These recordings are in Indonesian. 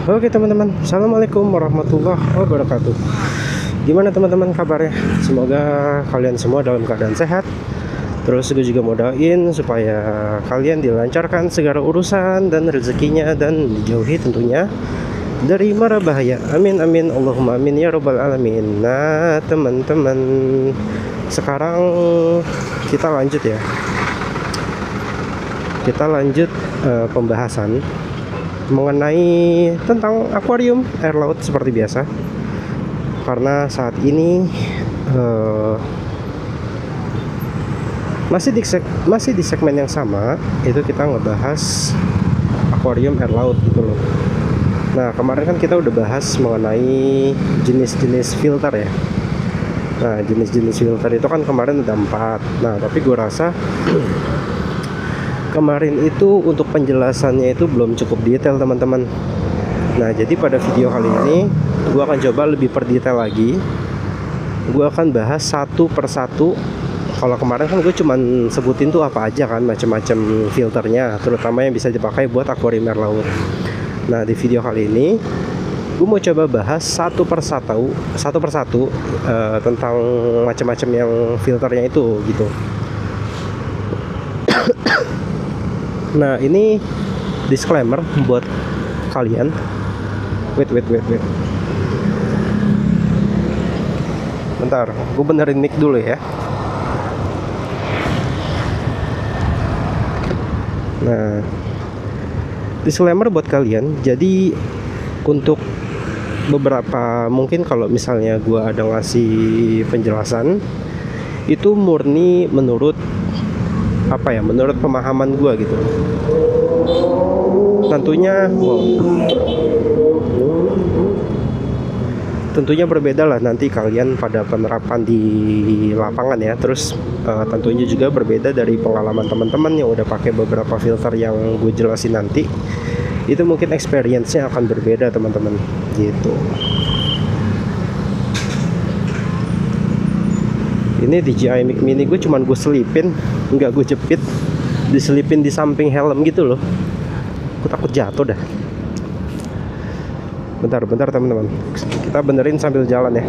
Oke teman-teman, assalamualaikum warahmatullahi wabarakatuh. Gimana teman-teman kabarnya? Semoga kalian semua dalam keadaan sehat. Terus gue juga mau doain supaya kalian dilancarkan segala urusan dan rezekinya, dan dijauhi tentunya dari mara bahaya. Amin amin Allahumma amin ya robbal alamin. Nah teman-teman, sekarang kita lanjut ya. Kita lanjut pembahasan mengenai tentang akuarium air laut seperti biasa, karena saat ini masih di segmen yang sama, itu kita ngebahas akuarium air laut gitu loh. Nah kemarin kan kita udah bahas mengenai jenis-jenis filter ya. Nah jenis-jenis filter itu kan kemarin ada 4. Nah tapi gue rasa kemarin itu untuk penjelasannya itu belum cukup detail teman-teman. Nah jadi pada video kali ini gue akan coba lebih per detail lagi. Gue akan bahas satu persatu. Kalau kemarin kan gue cuman sebutin tuh apa aja kan, macam-macam filternya, terutama yang bisa dipakai buat akuarium air laut. Nah di video kali ini gue mau coba bahas satu persatu tentang macam-macam yang filternya itu gitu. Nah ini disclaimer buat kalian. Wait. Bentar, gue benerin mic dulu ya. Nah, disclaimer buat kalian. Jadi untuk beberapa, mungkin kalau misalnya gue ada ngasih penjelasan, itu murni menurut menurut pemahaman gue gitu. Tentunya berbeda lah nanti kalian pada penerapan di lapangan ya. Terus tentunya juga berbeda dari pengalaman teman-teman yang udah pakai beberapa filter yang gue jelasin nanti. Itu mungkin experience-nya akan berbeda teman-teman gitu. Ini DJI Mic Mini gue cuman gue selipin, nggak gue jepit, diselipin di samping helm gitu loh. Aku takut jatuh dah. Bentar teman-teman, kita benerin sambil jalan ya.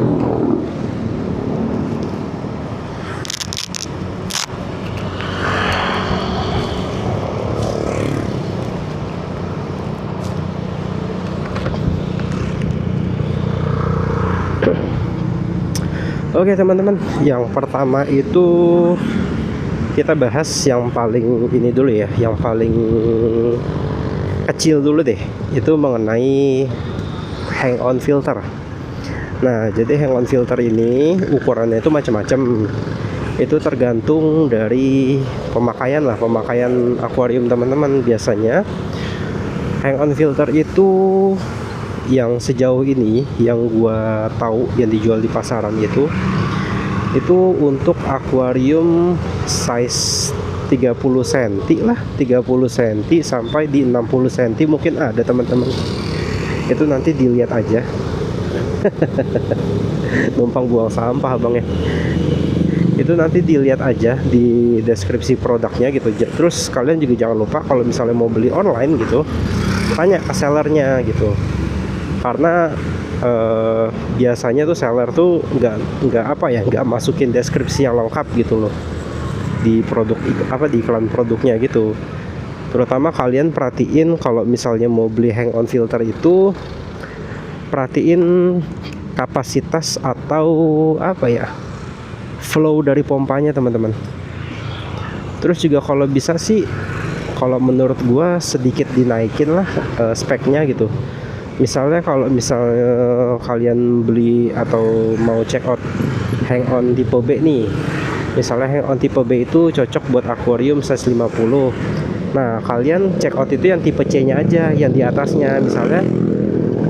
Oke teman-teman, yang pertama itu kita bahas yang paling ini dulu ya, yang paling kecil dulu deh. Itu mengenai hang on filter. Nah jadi hang on filter ini ukurannya itu macam-macam. Itu tergantung dari pemakaian akuarium teman-teman. Biasanya hang on filter itu yang sejauh ini yang gua tahu yang dijual di pasaran itu untuk akuarium size 30 cm lah, 30 cm sampai di 60 cm mungkin ada teman-teman. Itu nanti dilihat aja. Numpang buang sampah abangnya. Itu nanti dilihat aja di deskripsi produknya gitu. Terus kalian juga jangan lupa kalau misalnya mau beli online gitu, tanya ke sellernya gitu. Karena biasanya tuh seller tuh nggak masukin deskripsi yang lengkap gitu loh di produk di iklan produknya gitu. Terutama kalian perhatiin kalau misalnya mau beli hang on filter itu, perhatiin kapasitas atau flow dari pompanya teman-teman. Terus juga kalau bisa sih, kalau menurut gua sedikit dinaikin lah speknya gitu. Misalnya kalau kalian beli atau mau check out hang on tipe B nih, misalnya hang on tipe B itu cocok buat akuarium size 50. Nah kalian check out itu yang tipe C nya aja, yang di atasnya. Misalnya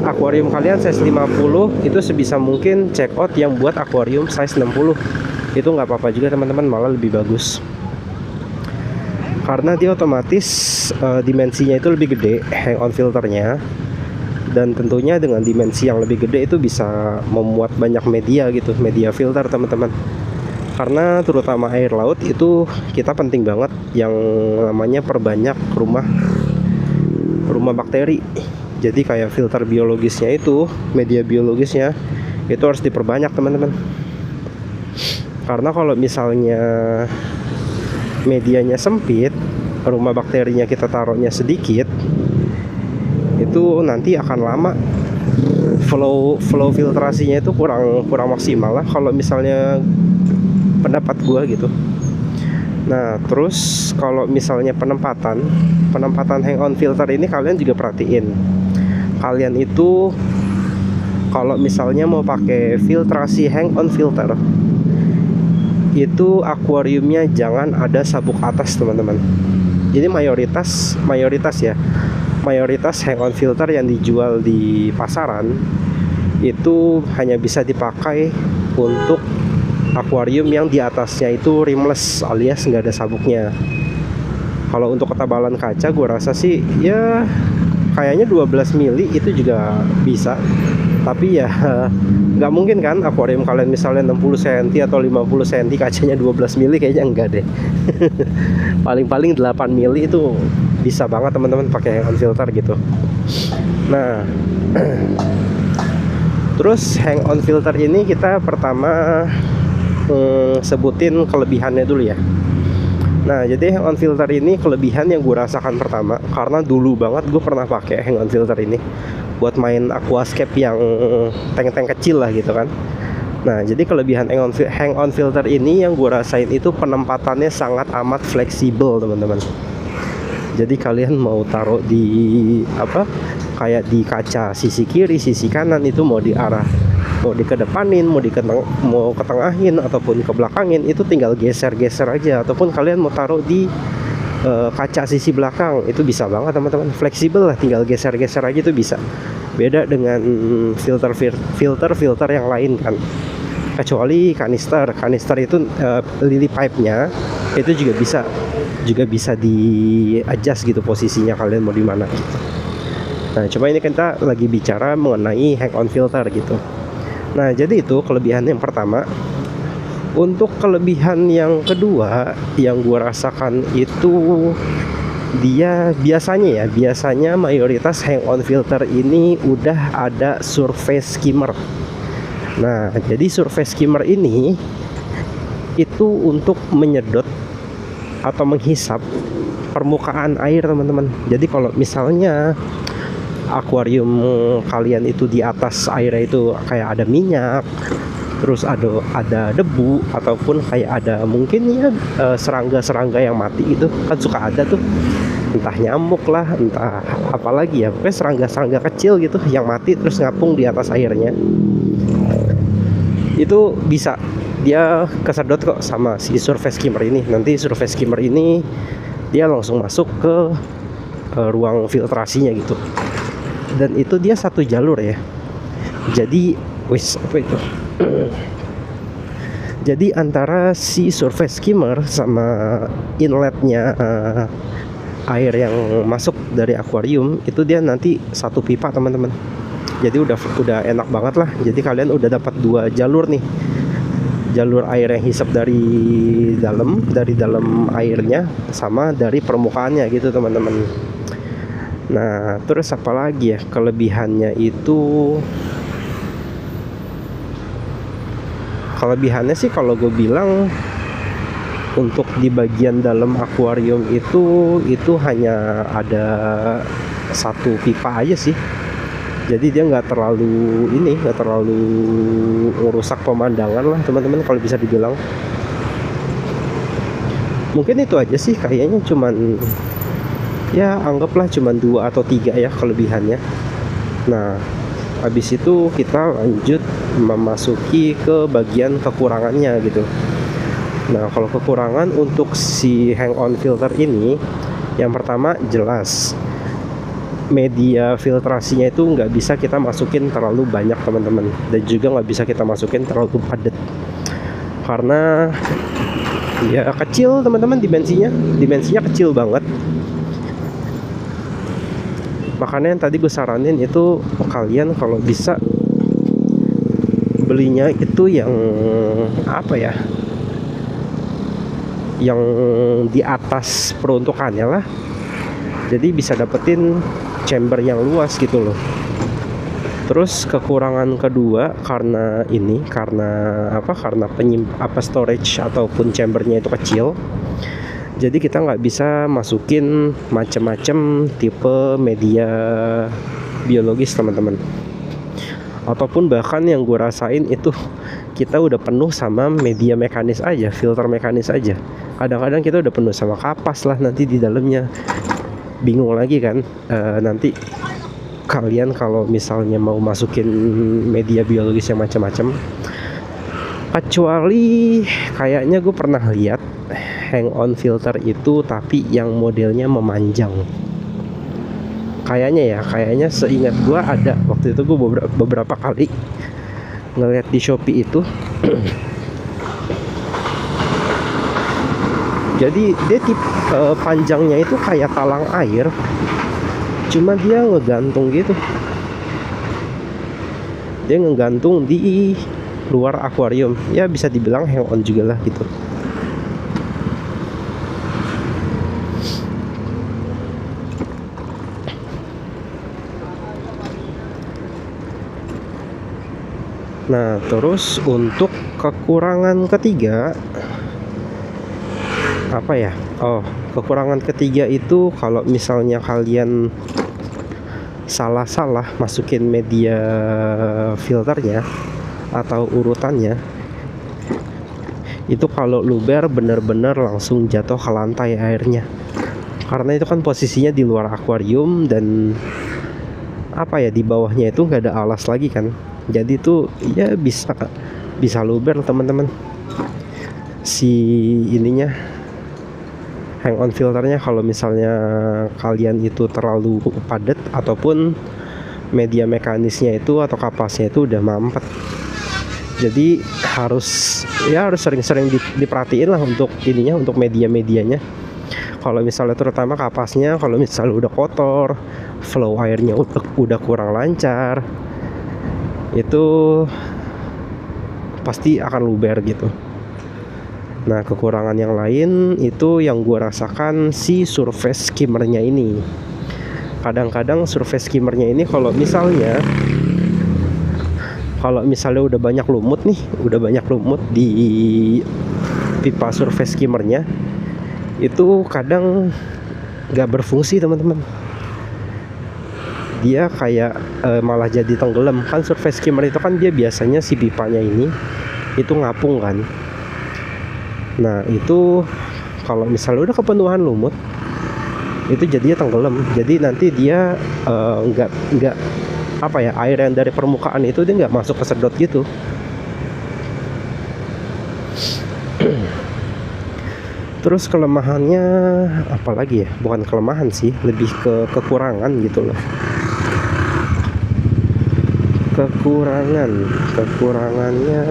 akuarium kalian size 50, itu sebisa mungkin check out yang buat akuarium size 60. Itu nggak apa-apa juga teman-teman, malah lebih bagus, karena dia otomatis dimensinya itu lebih gede hang on filternya. Dan tentunya dengan dimensi yang lebih gede itu bisa memuat banyak media gitu, media filter teman-teman. Karena terutama air laut itu kita penting banget yang namanya perbanyak rumah bakteri. Jadi kayak filter biologisnya itu, media biologisnya itu harus diperbanyak teman-teman. Karena kalau misalnya medianya sempit, rumah bakterinya kita taruhnya sedikit, itu nanti akan lama flow filtrasinya itu kurang maksimal lah kalau misalnya pendapat gua gitu. Nah terus kalau misalnya penempatan hang on filter ini, kalian juga perhatiin, kalian itu kalau misalnya mau pakai filtrasi hang on filter itu akuariumnya jangan ada sabuk atas teman-teman. Jadi mayoritas ya, mayoritas hang on filter yang dijual di pasaran itu hanya bisa dipakai untuk akuarium yang di atasnya itu rimless alias nggak ada sabuknya. Kalau untuk ketebalan kaca gue rasa sih ya kayaknya 12 mili itu juga bisa. Tapi ya nggak mungkin kan akuarium kalian misalnya 60 cm atau 50 cm kacanya 12 mili, kayaknya enggak deh. Paling-paling 8 mili itu bisa banget teman-teman pakai hang on filter gitu. Nah terus hang on filter ini kita pertama sebutin kelebihannya dulu ya. Nah jadi hang on filter ini kelebihan yang gue rasakan pertama, karena dulu banget gue pernah pakai hang on filter ini buat main aquascape yang tank-tank kecil lah gitu kan. Nah jadi kelebihan hang on filter ini yang gue rasain itu penempatannya sangat amat fleksibel teman-teman. Jadi kalian mau taruh di kayak di kaca sisi kiri, sisi kanan, itu mau diarah, mau dikedepanin, mau ketengahin ataupun ke belakangin, itu tinggal geser-geser aja. Ataupun kalian mau taruh di kaca sisi belakang, itu bisa banget teman-teman, fleksibel lah, tinggal geser-geser aja itu bisa. Beda dengan filter yang lain kan, kecuali kanister itu lily pipe-nya itu juga bisa di adjust gitu posisinya, kalian mau di mana gitu. Nah coba ini kita lagi bicara mengenai hang on filter gitu. Nah jadi itu kelebihan yang pertama. Untuk kelebihan yang kedua yang gue rasakan itu, dia biasanya mayoritas hang on filter ini udah ada surface skimmer. Nah jadi surface skimmer ini itu untuk menyedot atau menghisap permukaan air teman-teman. Jadi kalau misalnya akuarium kalian itu di atas airnya itu kayak ada minyak, terus ada debu, ataupun kayak ada mungkin ya serangga-serangga yang mati, itu kan suka ada tuh, entah nyamuk lah, entah apalagi ya, pokoknya serangga-serangga kecil gitu yang mati terus ngapung di atas airnya. Itu bisa dia kesedot kok sama si surface skimmer ini. Nanti surface skimmer ini dia langsung masuk ke ruang filtrasinya gitu. Dan itu dia satu jalur ya. Jadi apa itu? Jadi antara si surface skimmer sama inletnya air yang masuk dari akuarium itu dia nanti satu pipa teman-teman. Jadi udah enak banget lah. Jadi kalian udah dapat dua jalur nih, jalur air yang hisap dari dalam airnya sama dari permukaannya gitu teman-teman. Nah terus apa lagi ya kelebihannya itu? Kelebihannya sih kalau gue bilang untuk di bagian dalam akuarium itu hanya ada satu pipa aja sih. Jadi dia nggak terlalu merusak pemandangan lah teman-teman, kalau bisa dibilang. Mungkin itu aja sih kayaknya, cuman ya anggaplah cuman 2 atau 3 ya kelebihannya. Nah habis itu kita lanjut memasuki ke bagian kekurangannya gitu. Nah kalau kekurangan untuk si hang on filter ini, yang pertama jelas media filtrasinya itu nggak bisa kita masukin terlalu banyak teman-teman, dan juga nggak bisa kita masukin terlalu padat karena ya kecil teman-teman, dimensinya kecil banget. Makanya yang tadi gue saranin itu kalian kalau bisa belinya itu yang apa ya, yang di atas peruntukannya lah. Jadi bisa dapetin chamber yang luas gitu loh. Terus kekurangan kedua karena storage ataupun chambernya itu kecil. Jadi kita nggak bisa masukin macam-macam tipe media biologis teman-teman. Ataupun bahkan yang gue rasain itu kita udah penuh sama media mekanis aja, filter mekanis aja. Kadang-kadang kita udah penuh sama kapas lah nanti di dalamnya. Bingung lagi kan, nanti kalian kalau misalnya mau masukin media biologis yang macam-macam. Kecuali kayaknya gue pernah lihat hang on filter itu tapi yang modelnya memanjang. Kayaknya seingat gue ada. Waktu itu gue beberapa kali ngeliat di Shopee itu. Jadi dia panjangnya itu kayak talang air, cuma dia ngegantung gitu. Dia ngegantung di luar akuarium. Ya bisa dibilang hang on juga lah gitu. Nah, terus untuk kekurangan ketiga apa ya? Kekurangan ketiga itu kalau misalnya kalian salah masukin media filternya atau urutannya, itu kalau luber bener-bener langsung jatuh ke lantai airnya. Karena itu kan posisinya di luar akuarium dan di bawahnya itu nggak ada alas lagi kan. Jadi tuh ya bisa luber teman-teman. Si ininya hang on filternya kalau misalnya kalian itu terlalu padat ataupun media mekanisnya itu atau kapasnya itu udah mampet. Jadi harus sering-sering diperhatiin lah untuk ininya, untuk media-medianya. Kalau misalnya terutama kapasnya, kalau misalnya udah kotor, flow airnya udah kurang lancar, itu pasti akan luber gitu. Nah, kekurangan yang lain itu yang gue rasakan si surface skimmernya ini. Kadang-kadang surface skimmernya ini kalau misalnya udah banyak lumut di pipa surface skimmernya, itu kadang nggak berfungsi teman-teman. Dia kayak malah jadi tenggelam. Kan surface skimmer itu kan dia biasanya si pipanya ini itu ngapung kan. Nah, itu kalau misalnya udah kepenuhan lumut, itu jadinya tenggelam. Jadi nanti dia nggak air yang dari permukaan itu dia nggak masuk ke sedot gitu. Terus kelemahannya apa lagi ya? Bukan kelemahan sih, lebih ke kekurangan gitu loh. Kekurangannya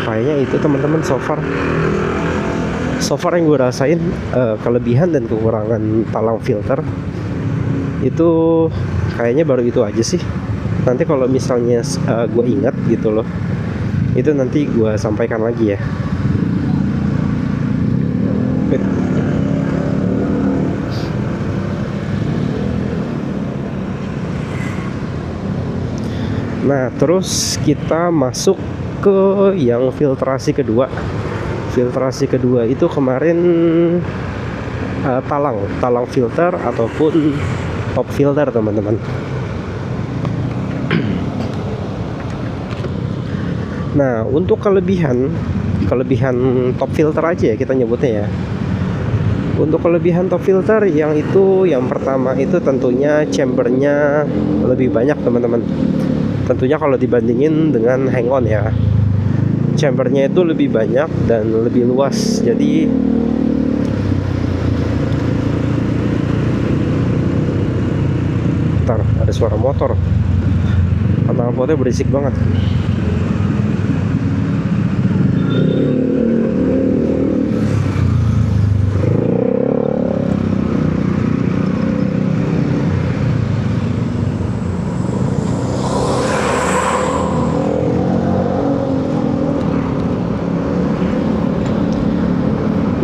kayaknya itu teman-teman, so far yang gue rasain kelebihan dan kekurangan talang filter itu kayaknya baru itu aja sih. Nanti kalau misalnya gue ingat gitu loh, itu nanti gue sampaikan lagi ya. Nah, terus kita masuk ke yang filtrasi kedua. Filtrasi kedua itu kemarin talang filter ataupun top filter teman-teman. Nah, untuk kelebihan top filter aja ya kita nyebutnya ya. Untuk kelebihan top filter yang pertama itu tentunya chambernya lebih banyak teman-teman. Tentunya kalau dibandingin dengan hang on ya, chambernya itu lebih banyak dan lebih luas. Jadi ntar ada suara motor, knalpotnya berisik banget.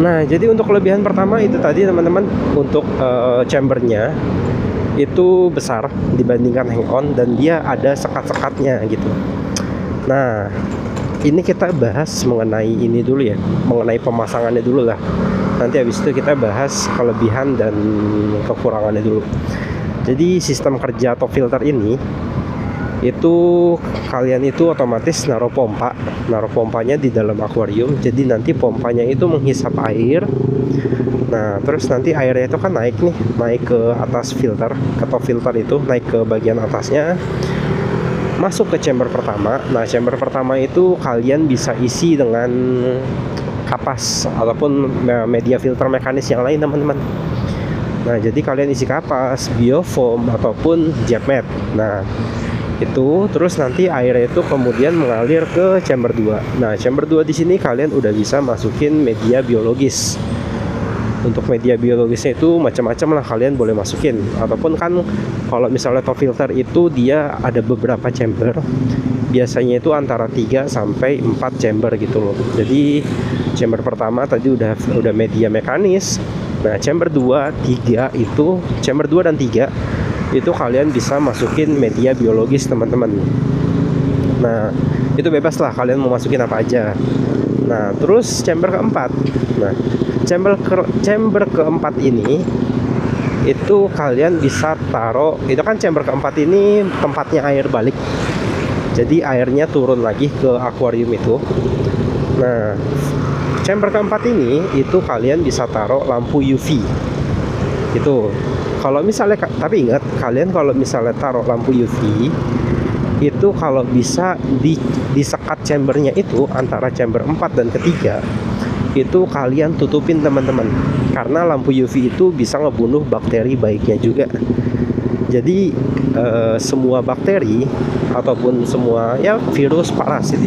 Nah, jadi untuk kelebihan pertama itu tadi teman-teman, untuk chambernya itu besar dibandingkan hang-on dan dia ada sekat-sekatnya gitu. Nah, ini kita bahas mengenai ini dulu ya, mengenai pemasangannya dulu lah. Nanti habis itu kita bahas kelebihan dan kekurangannya dulu. Jadi sistem kerja top filter ini itu kalian itu otomatis naruh pompanya di dalam akuarium. Jadi nanti pompanya itu menghisap air. Nah, terus nanti airnya itu kan naik ke atas filter, ke top filter itu naik ke bagian atasnya, masuk ke chamber pertama. Nah, chamber pertama itu kalian bisa isi dengan kapas ataupun media filter mekanis yang lain teman-teman. Nah, jadi kalian isi kapas, biofoam ataupun jet mat. Nah, itu terus nanti airnya itu kemudian mengalir ke chamber 2. Nah, chamber 2 di sini kalian udah bisa masukin media biologis. Untuk media biologisnya itu macam-macam lah kalian boleh masukin, ataupun kan kalau misalnya top filter itu dia ada beberapa chamber, biasanya itu antara 3 sampai 4 chamber gitu loh. Jadi chamber pertama tadi udah media mekanis. Nah, chamber 2, 3 itu, chamber 2 dan 3 itu kalian bisa masukin media biologis teman-teman. Nah, itu bebas lah kalian mau masukin apa aja. Nah, terus chamber keempat. Nah, chamber keempat ini itu kalian bisa taruh, itu kan chamber keempat ini tempatnya air balik. Jadi airnya turun lagi ke akuarium itu. Nah, chamber keempat ini itu kalian bisa taruh lampu UV. Itu kalau misalnya, tapi ingat kalian kalau misalnya taruh lampu UV itu kalau bisa disekat chambernya itu antara chamber 4 dan ketiga itu kalian tutupin teman-teman, karena lampu UV itu bisa ngebunuh bakteri baiknya juga. Jadi semua bakteri ataupun semua ya virus, parasit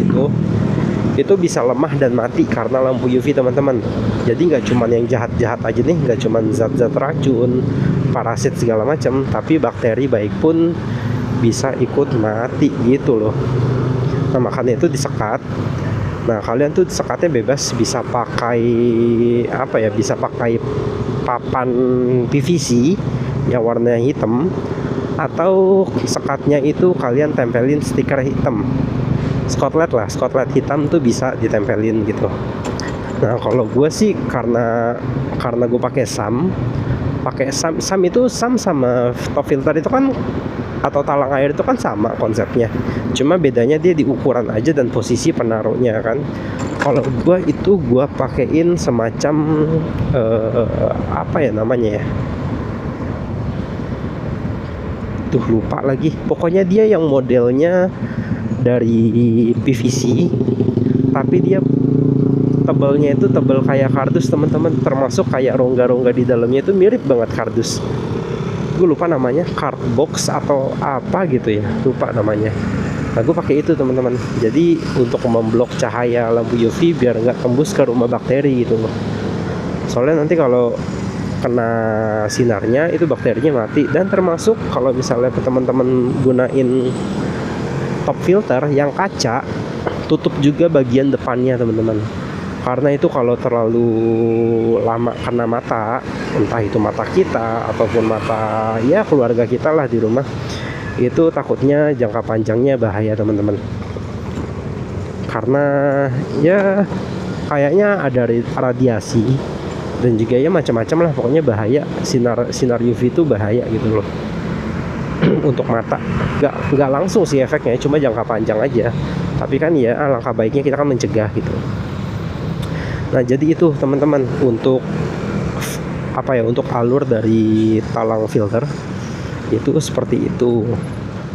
itu bisa lemah dan mati karena lampu UV teman-teman. Jadi nggak cuman yang jahat-jahat aja nih, nggak cuman zat-zat racun, parasit segala macam, tapi bakteri baik pun bisa ikut mati gitu loh. Nah, makanya itu disekat. Nah, kalian tuh sekatnya bebas, bisa pakai apa ya, bisa pakai papan PVC yang warnanya hitam, atau sekatnya itu kalian tempelin stiker hitam, Scotland hitam tuh bisa ditempelin gitu. Nah, kalau gue sih karena gue pakai SAM itu sama top filter itu kan, atau talang air itu kan sama konsepnya, cuma bedanya dia di ukuran aja dan posisi penaruhnya kan. Kalau gue pakein semacam apa ya namanya ya, tuh lupa lagi, pokoknya dia yang modelnya dari PVC tapi dia tebalnya itu tebal kayak kardus teman-teman, termasuk kayak rongga-rongga di dalamnya itu mirip banget kardus. Gue lupa namanya, cardbox atau apa gitu ya, lupa namanya. Nah, gue pakai itu teman-teman, jadi untuk memblok cahaya lampu UV biar nggak tembus ke rumah bakteri gitu loh. Soalnya nanti kalau kena sinarnya itu bakterinya mati. Dan termasuk kalau misalnya teman-teman gunain top filter yang kaca, tutup juga bagian depannya teman-teman, karena itu kalau terlalu lama kena mata, entah itu mata kita ataupun mata ya keluarga kita lah di rumah, itu takutnya jangka panjangnya bahaya teman-teman. Karena ya kayaknya ada radiasi dan juga ya macam-macam lah, pokoknya bahaya. Sinar UV itu bahaya gitu loh untuk mata. Nggak langsung sih efeknya, cuma jangka panjang aja. Tapi kan ya alangkah baiknya kita kan mencegah gitu. Nah, jadi itu teman-teman untuk apa ya, untuk alur dari talang filter itu seperti itu.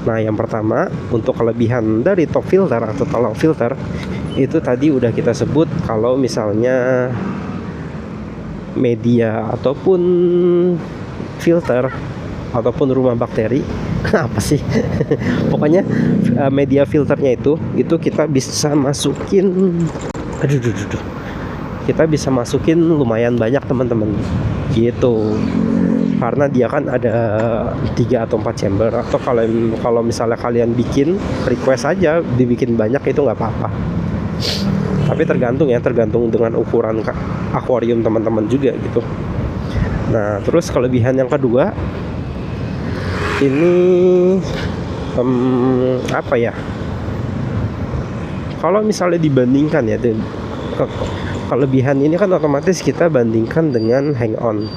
Nah, yang pertama untuk kelebihan dari top filter atau talang filter itu tadi udah kita sebut, kalau misalnya media ataupun filter ataupun rumah bakteri apa sih pokoknya media filternya itu kita bisa masukin kita bisa masukin lumayan banyak teman-teman gitu, karena dia kan ada 3 atau 4 chamber. Atau kalau misalnya kalian bikin request aja dibikin banyak, itu nggak apa-apa. Tapi tergantung ya, tergantung dengan ukuran akuarium teman-teman juga gitu. Nah, terus kelebihan yang kedua ini apa ya? Kalau misalnya dibandingkan ya, kelebihan ini kan otomatis kita bandingkan dengan hang on.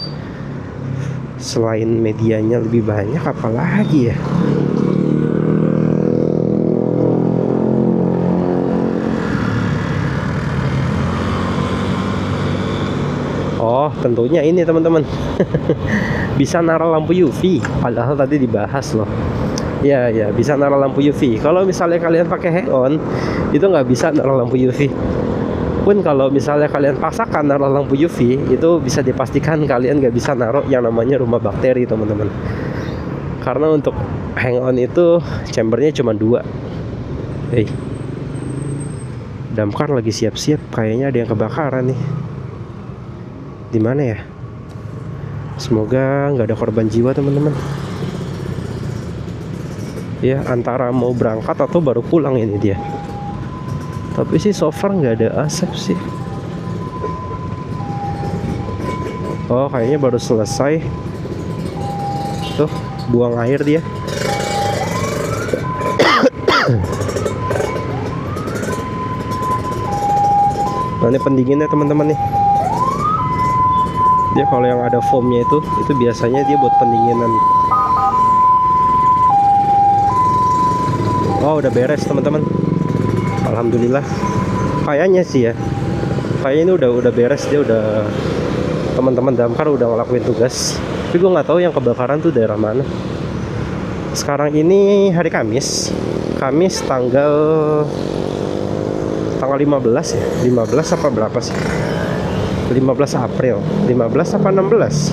Selain medianya lebih banyak, apalagi ya? Oh, tentunya ini teman-teman. Bisa naruh lampu UV, padahal tadi dibahas loh. Ya, bisa naruh lampu UV. Kalau misalnya kalian pakai hang on, itu nggak bisa naruh lampu UV. Pun kalau misalnya kalian paksakan naruh lampu UV, itu bisa dipastikan kalian nggak bisa naruh yang namanya rumah bakteri teman-teman. Karena untuk hang on itu chambernya cuma 2. Damkar lagi siap-siap, kayaknya ada yang kebakaran nih. Di mana ya? Semoga nggak ada korban jiwa teman-teman. Ya, antara mau berangkat atau baru pulang ini dia. Tapi sih so far nggak ada asap sih. Oh, kayaknya baru selesai. Tuh, buang air dia. Nah, ini pendinginnya teman-teman nih. Dia kalau yang ada foamnya itu biasanya dia buat pendinginan. Oh, udah beres teman-teman. Alhamdulillah. Kayaknya sih ya. Kayaknya ini udah beres, dia udah, teman-teman damkar udah ngelakuin tugas. Tapi gue nggak tahu yang kebakaran tuh daerah mana. Sekarang ini hari Kamis tanggal 15 ya. 15 apa berapa sih? 15 April. 15 apa 16?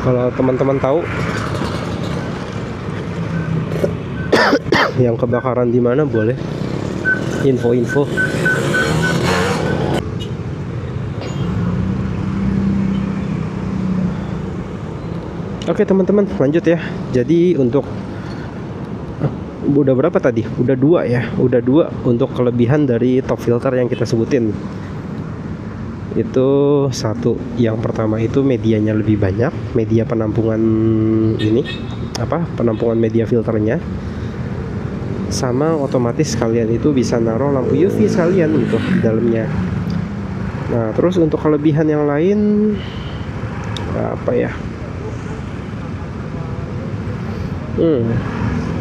Kalau teman-teman tahu yang kebakaran di mana, boleh info-info. Oke teman-teman, lanjut ya. Jadi untuk udah berapa tadi? Udah 2 ya. Udah 2 untuk kelebihan dari top filter yang kita sebutin. Itu satu, yang pertama itu medianya lebih banyak, media penampungan ini penampungan media filternya, sama otomatis kalian itu bisa naruh lampu UV sekalian gitu di dalamnya. Nah, terus untuk kelebihan yang lain apa ya?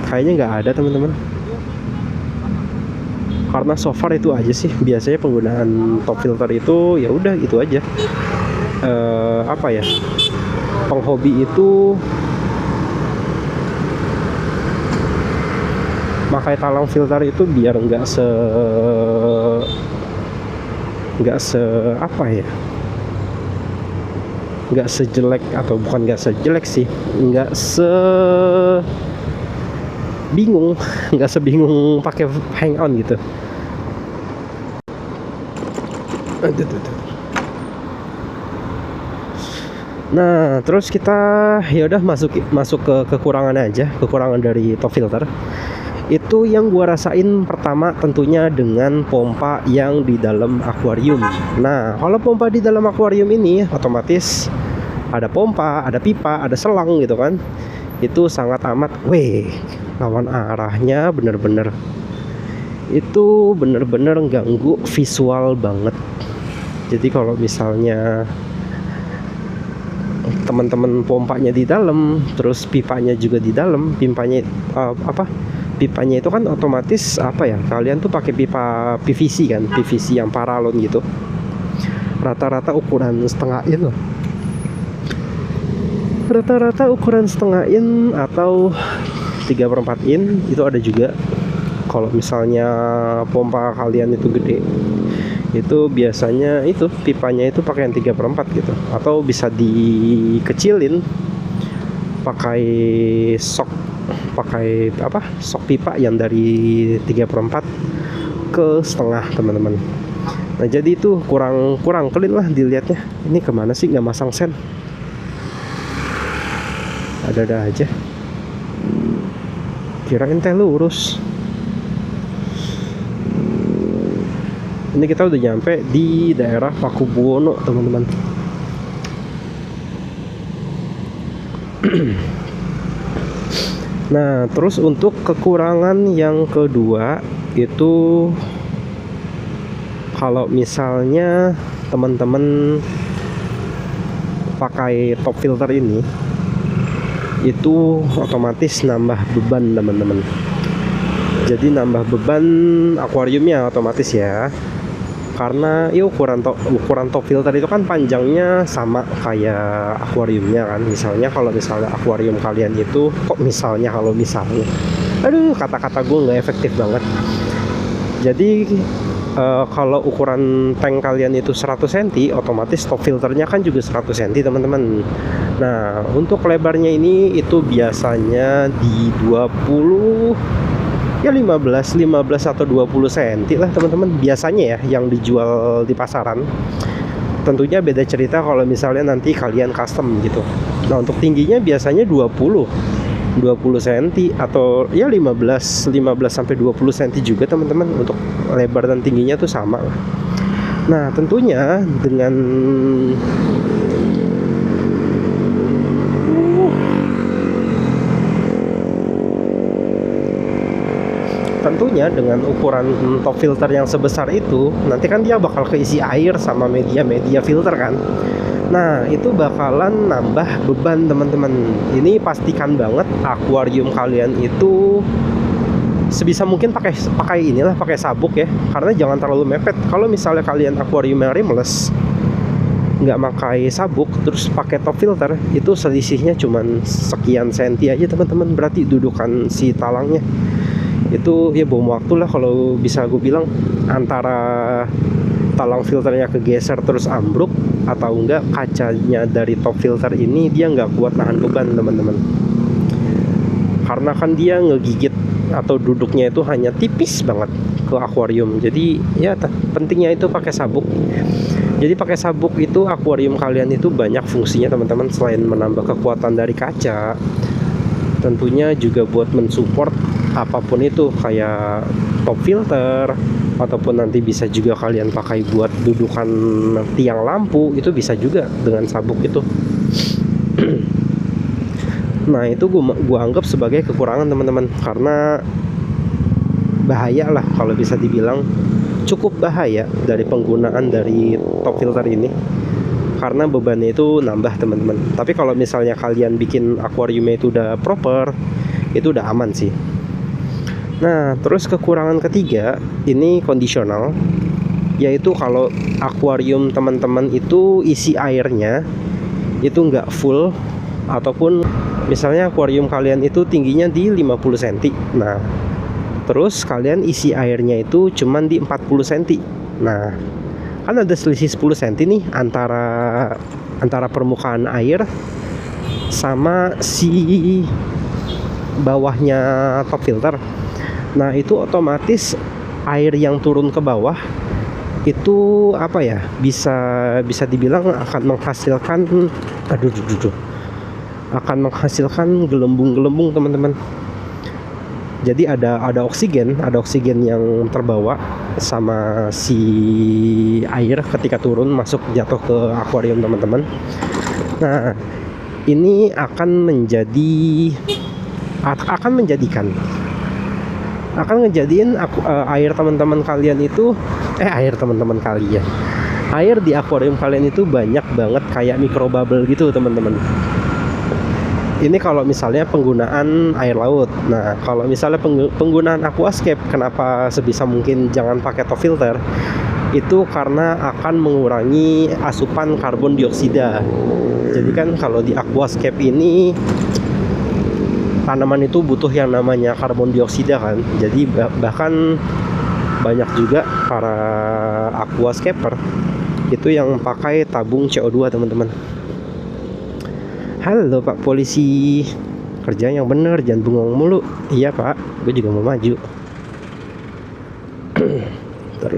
Kayaknya nggak ada teman-teman. Karena so far itu aja sih. Biasanya penggunaan top filter itu ya udah itu aja. Penghobi itu pakai talang filter itu biar nggak sejelek, atau bukan nggak sejelek sih, nggak sebingung pakai hang on gitu. Nah, terus kita ya udah masuk ke kekurangan aja, kekurangan dari top filter. Itu yang gua rasain pertama tentunya dengan pompa yang di dalam akuarium. Nah, kalau pompa di dalam akuarium ini otomatis ada pompa, ada pipa, ada selang gitu kan. Itu sangat amat lawan arahnya bener-bener ganggu visual banget. Jadi kalau misalnya teman-teman pompanya di dalam, terus pipanya juga di dalam, pipanya itu kan otomatis kalian tuh pakai pipa PVC kan, PVC yang paralon gitu, rata-rata ukuran setengah in loh. Rata-rata ukuran setengah in atau 3/4 in itu ada juga. Kalau misalnya pompa kalian itu gede, itu biasanya itu pipanya itu pakai yang 3/4 gitu, atau bisa dikecilin pakai sok pipa yang dari 3/4 ke setengah teman-teman. Nah, jadi itu kurang clean lah dilihatnya. Ini kemana sih, nggak masang sen? Ada aja. kirain teh lurus. Ini kita udah nyampe di daerah Pakubuwono teman-teman. Nah, terus untuk kekurangan yang kedua itu kalau misalnya teman-teman pakai top filter ini, itu otomatis nambah beban teman-teman. Jadi nambah beban akuariumnya otomatis ya. Karena ya ukuran top filter itu kan panjangnya sama kayak akuariumnya kan. Misalnya kalau misalnya akuarium kalian itu aduh, kata-kata gue nggak efektif banget. Jadi kalau ukuran tank kalian itu 100 cm, otomatis top filternya kan juga 100 cm teman-teman. Nah, untuk lebarnya ini itu biasanya di 20 ya 15 atau 20 cm lah teman-teman, biasanya ya yang dijual di pasaran. Tentunya beda cerita kalau misalnya nanti kalian custom gitu. Nah, untuk tingginya biasanya 20 cm atau ya 15 sampai 20 cm juga teman-teman. Untuk lebar dan tingginya tuh sama. Nah, tentunya dengan ukuran top filter yang sebesar itu, nanti kan dia bakal keisi air sama media filter kan. Nah, itu bakalan nambah beban teman-teman. Ini pastikan banget akuarium kalian itu sebisa mungkin pakai sabuk ya, karena jangan terlalu mepet. Kalau misalnya kalian akuarium yang rimless nggak pakai sabuk terus pakai top filter, itu selisihnya cuman sekian senti aja teman-teman. Berarti dudukan si talangnya itu ya bom waktu lah kalau bisa gue bilang, antara talang filternya kegeser terus ambruk, atau enggak kacanya dari top filter ini dia nggak kuat nahan beban teman-teman. Karena kan dia ngegigit atau duduknya itu hanya tipis banget ke akuarium. Jadi ya pentingnya itu pakai sabuk. Jadi pakai sabuk itu akuarium kalian itu banyak fungsinya teman-teman. Selain menambah kekuatan dari kaca, tentunya juga buat mensupport apapun itu, kayak top filter, ataupun nanti bisa juga kalian pakai buat dudukan tiang lampu, itu bisa juga dengan sabuk itu. Nah, itu gua anggap sebagai kekurangan teman-teman, karena bahaya lah kalau bisa dibilang, cukup bahaya dari penggunaan dari top filter ini, karena bebannya itu nambah teman-teman. Tapi kalau misalnya kalian bikin akuariumnya itu udah proper, itu udah aman sih. Nah, terus kekurangan ketiga ini kondisional, yaitu kalau akuarium teman-teman itu isi airnya itu nggak full, ataupun misalnya akuarium kalian itu tingginya di 50 cm. Nah, terus kalian isi airnya itu cuman di 40 cm. Nah, kan ada selisih 10 cm nih antara permukaan air sama si bawahnya top filter. Nah, itu otomatis air yang turun ke bawah itu apa ya, bisa dibilang akan menghasilkan gelembung-gelembung teman-teman. Jadi ada oksigen yang terbawa sama si air ketika turun masuk jatuh ke akuarium teman-teman. Nah, ini akan ngejadiin air teman-teman kalian itu air di akuarium kalian itu banyak banget kayak microbubble gitu teman-teman. Ini kalau misalnya penggunaan air laut. Nah, kalau misalnya penggunaan aquascape, kenapa sebisa mungkin jangan pakai top filter? Itu karena akan mengurangi asupan karbon dioksida. Jadi kan kalau di aquascape ini tanaman itu butuh yang namanya karbon dioksida kan. Jadi bahkan banyak juga para aquascaper itu yang pakai tabung CO2 teman-teman. Halo Pak Polisi, kerja yang bener, jangan bengong mulu. Iya Pak, gue juga mau maju. Ntar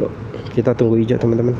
kita tunggu hijau teman-teman.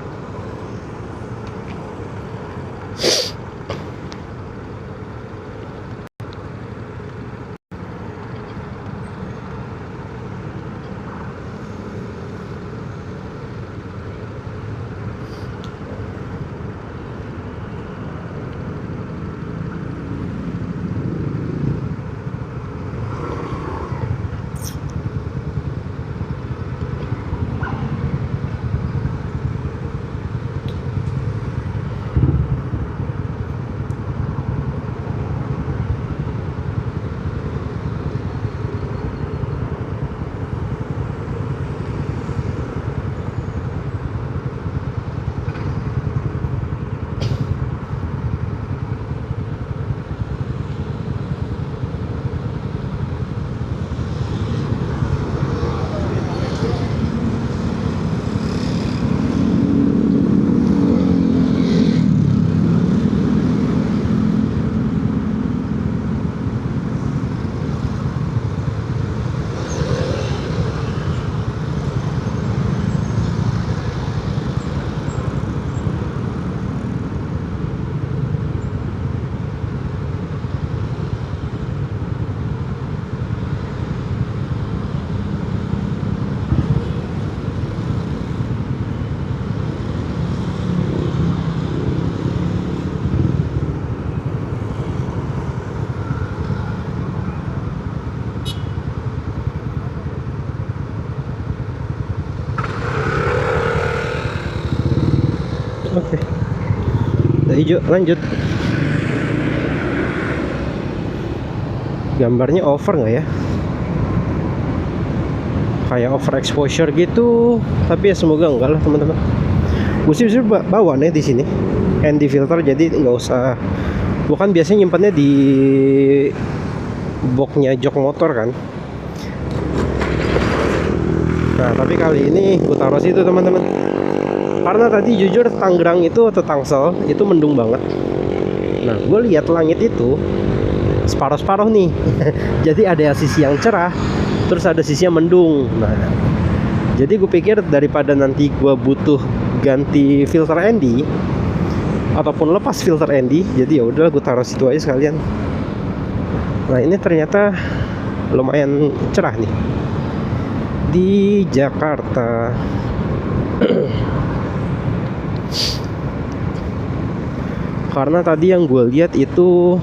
Oke. Udah hijau, lanjut. Gambarnya over nggak ya? Kayak over exposure gitu, tapi ya semoga enggak lah teman-teman. Gue sih bawa nih di sini ND filter, jadi nggak usah. Bukan biasanya nyimpannya di boxnya jok motor kan. Nah tapi kali ini gue taruh situ teman-teman, karena tadi jujur Tangerang itu atau Tangsel itu mendung banget. Nah gue lihat langit itu separuh-separuh nih. Jadi ada sisi yang cerah, terus ada sisi yang mendung. Nah jadi gue pikir daripada nanti gue butuh ganti filter ND ataupun lepas filter ND, jadi ya udahlah gue taruh situ aja sekalian. Nah ini ternyata lumayan cerah nih di Jakarta. Karena tadi yang gue lihat itu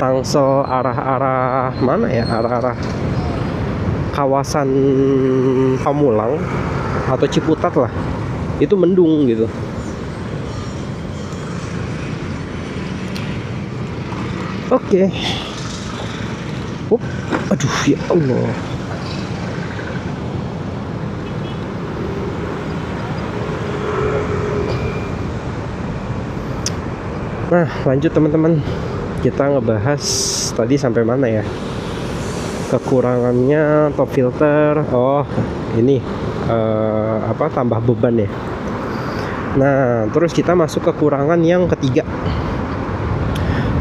Tangsel arah-arah mana ya, arah-arah kawasan Pamulang atau Ciputat lah, itu mendung gitu. Oke. Aduh ya Allah. Nah lanjut teman-teman, kita ngebahas tadi sampai mana ya, kekurangannya top filter. Oh ini tambah beban ya. Nah terus kita masuk kekurangan yang ketiga.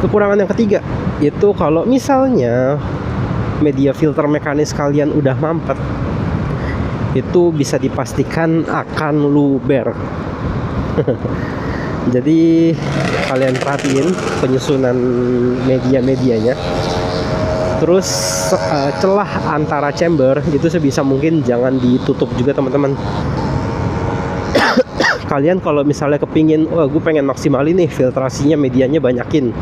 Kekurangan yang ketiga itu kalau misalnya media filter mekanis kalian udah mampet, itu bisa dipastikan akan luber. Jadi kalian perhatiin penyusunan media-medianya. Terus celah antara chamber itu sebisa mungkin jangan ditutup juga teman-teman. Kalian kalau misalnya kepingin, gue pengen maksimalin nih filtrasinya, medianya banyakin,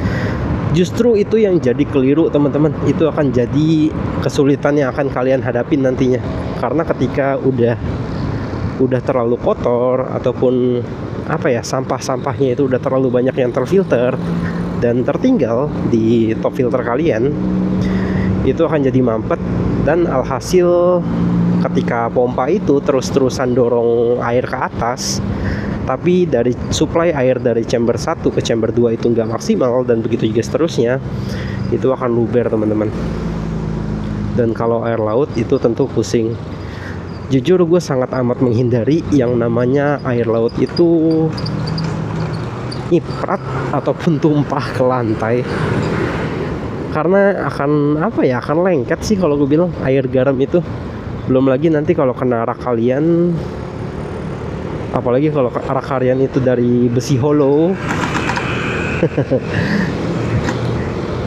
justru itu yang jadi keliru teman-teman. Itu akan jadi kesulitan yang akan kalian hadapin nantinya. Karena ketika udah terlalu kotor ataupun sampah-sampahnya itu udah terlalu banyak yang terfilter dan tertinggal di top filter kalian, itu akan jadi mampet. Dan alhasil ketika pompa itu terus-terusan dorong air ke atas, tapi dari supply air dari chamber 1 ke chamber 2 itu nggak maksimal, dan begitu juga seterusnya, itu akan luber teman-teman. Dan kalau air laut itu tentu pusing. Jujur gue sangat amat menghindari yang namanya air laut itu nyiprat ataupun tumpah ke lantai, karena akan akan lengket sih kalau gue bilang air garam itu. Belum lagi nanti kalau kena rak kalian, apalagi kalau rak kalian itu dari besi hollow,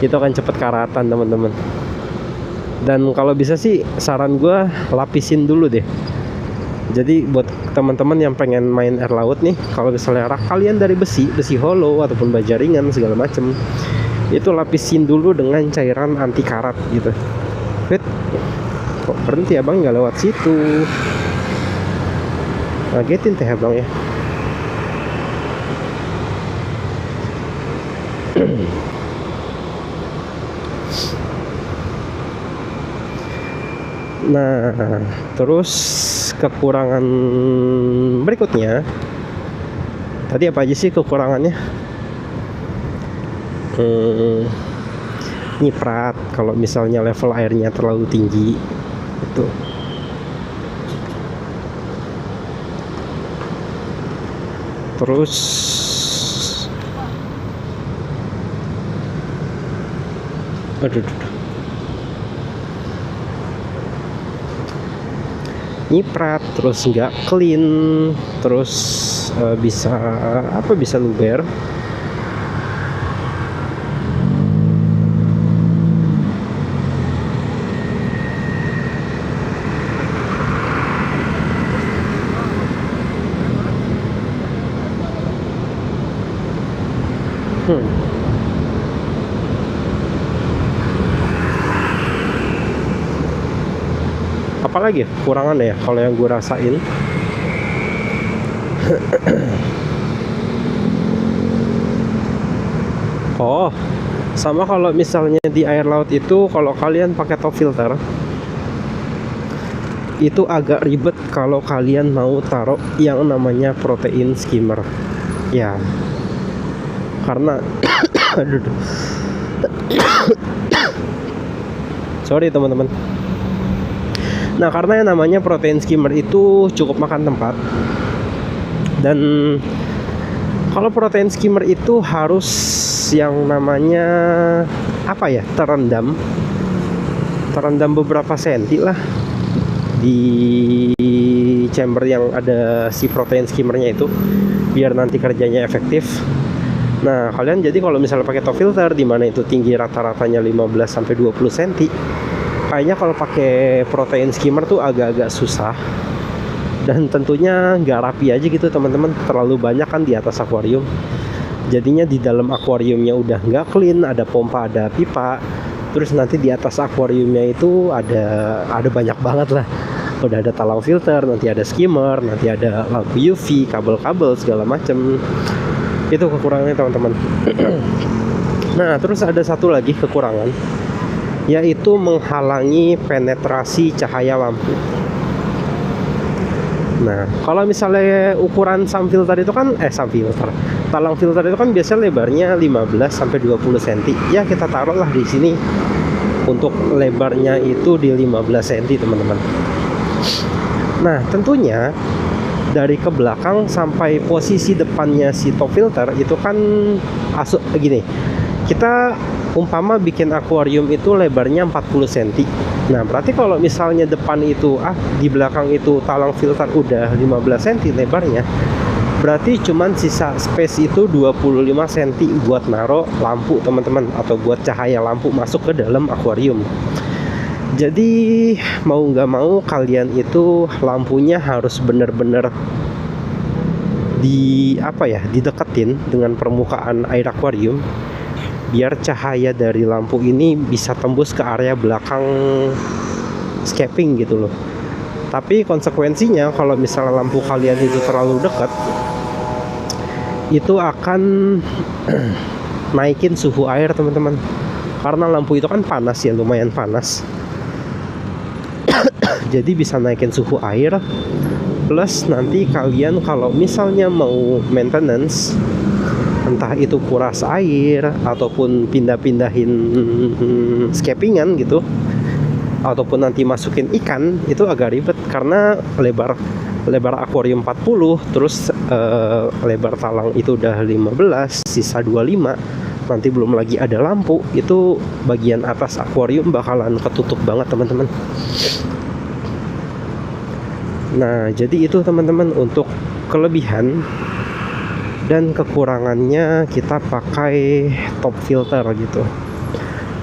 itu akan cepet karatan teman-teman. Dan kalau bisa sih saran gue lapisin dulu deh. Jadi buat teman-teman yang pengen main air laut nih, kalau misalnya rak kalian dari besi hollow ataupun baja ringan segala macem, itu lapisin dulu dengan cairan anti karat gitu. Fit, kok berhenti abang, nggak lewat situ? Ngagetin teh abang ya. Nah terus kekurangan berikutnya tadi apa aja sih kekurangannya? Nyiprat kalau misalnya level airnya terlalu tinggi itu. Terus nyiprat, terus nggak clean, terus bisa luber. Apalagi kekurangannya ya kalau yang gue rasain. Oh, sama kalau misalnya di air laut itu kalau kalian pakai top filter itu agak ribet kalau kalian mau taruh yang namanya protein skimmer ya, karena aduh, sorry teman-teman. Nah, karena yang namanya protein skimmer itu cukup makan tempat, dan kalau protein skimmer itu harus yang namanya apa ya, terendam beberapa senti lah di chamber yang ada si protein skimmernya itu, biar nanti kerjanya efektif. Nah, kalian jadi kalau misalnya pakai top filter di mana itu tinggi rata-ratanya 15 sampai 20 cm, kayaknya kalau pakai protein skimmer tuh agak-agak susah. Dan tentunya nggak rapi aja gitu teman-teman, terlalu banyak kan di atas akuarium. Jadinya di dalam akuariumnya udah nggak clean, ada pompa, ada pipa. Terus nanti di atas akuariumnya itu ada banyak banget lah. Udah ada talang filter, nanti ada skimmer, nanti ada lampu UV, kabel-kabel segala macem. Itu kekurangannya teman-teman. Nah, terus ada satu lagi kekurangan, yaitu menghalangi penetrasi cahaya lampu. Nah, kalau misalnya ukuran sum filter itu kan talang filter itu kan biasanya lebarnya 15 sampai 20 cm. Ya, kita taruhlah di sini untuk lebarnya itu di 15 cm, teman-teman. Nah, tentunya dari ke belakang sampai posisi depannya si top filter itu kan gini. Kita umpama bikin akuarium itu lebarnya 40 cm. Nah, berarti kalau misalnya depan itu di belakang itu talang filter udah 15 cm lebarnya, berarti cuman sisa space itu 25 cm buat naro lampu, teman-teman, atau buat cahaya lampu masuk ke dalam akuarium. Jadi mau nggak mau kalian itu lampunya harus bener-bener dideketin dengan permukaan air akuarium, biar cahaya dari lampu ini bisa tembus ke area belakang scaping gitu loh. Tapi konsekuensinya kalau misalnya lampu kalian itu terlalu dekat, itu akan naikin suhu air, teman-teman. Karena lampu itu kan panas ya, lumayan panas. Jadi bisa naikin suhu air. Plus nanti kalian kalau misalnya mau maintenance, entah itu kuras air ataupun pindah-pindahin scapingan gitu, ataupun nanti masukin ikan, itu agak ribet karena lebar akuarium 40, terus lebar talang itu udah 15, sisa 25, nanti belum lagi ada lampu, itu bagian atas akuarium bakalan ketutup banget, teman-teman. Nah, jadi itu teman-teman untuk kelebihan dan kekurangannya kita pakai top filter gitu.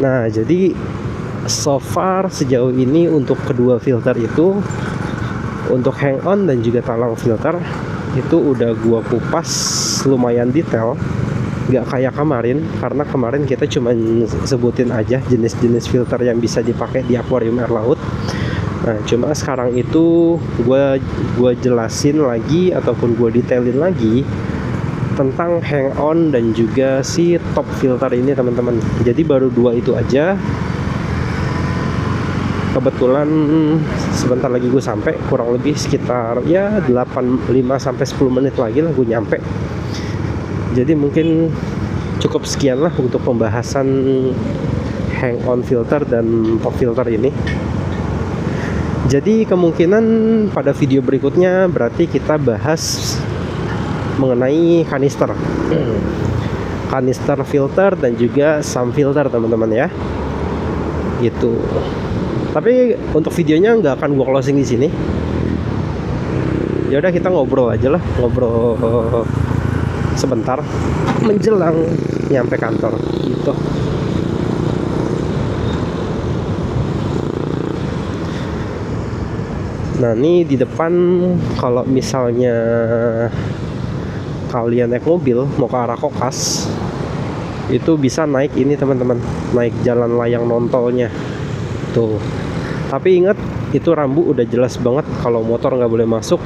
Nah, jadi so far sejauh ini untuk kedua filter itu, untuk hang on dan juga talang filter itu udah gua kupas lumayan detail, nggak kayak kemarin, karena kemarin kita cuma sebutin aja jenis-jenis filter yang bisa dipakai di akuarium air laut. Nah, cuma sekarang itu gua jelasin lagi ataupun gua detailin lagi tentang hang on dan juga si top filter ini, teman-teman. Jadi baru dua itu aja. Kebetulan sebentar lagi gue sampai, kurang lebih sekitar ya 5 sampai 10 menit lagi lah gue nyampe. Jadi mungkin cukup sekian lah untuk pembahasan hang on filter dan top filter ini. Jadi kemungkinan pada video berikutnya berarti kita bahas mengenai kanister filter dan juga sum filter, teman-teman ya. Itu. Tapi untuk videonya nggak akan gua closing di sini. Ya udah, kita ngobrol aja lah, ngobrol sebentar menjelang nyampe kantor gitu. Nah, ini di depan kalau misalnya kalian naik mobil mau ke arah Kokas, itu bisa naik ini, teman-teman, naik jalan layang nontolnya tuh. Tapi ingat, itu rambu udah jelas banget kalau motor nggak boleh masuk.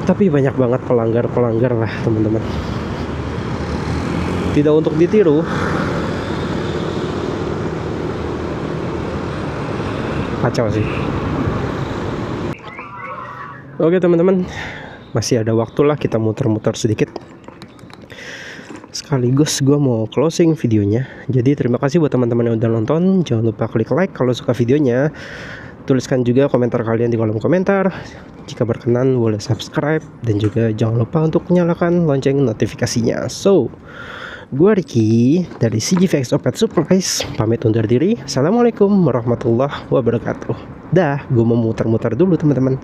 Tapi banyak banget pelanggar lah, teman-teman. tidak untuk ditiru. Kacau sih. Oke teman-teman, masih ada waktu lah, kita muter-muter sedikit. Sekaligus gue mau closing videonya. Jadi terima kasih buat teman-teman yang udah nonton. Jangan lupa klik like kalau suka videonya. Tuliskan juga komentar kalian di kolom komentar. Jika berkenan boleh subscribe. Dan juga jangan lupa untuk nyalakan lonceng notifikasinya. So, gue Ricky dari CGVX Pet Supplies pamit undur diri. Assalamualaikum warahmatullahi wabarakatuh. Dah, gue mau muter-muter dulu teman-teman.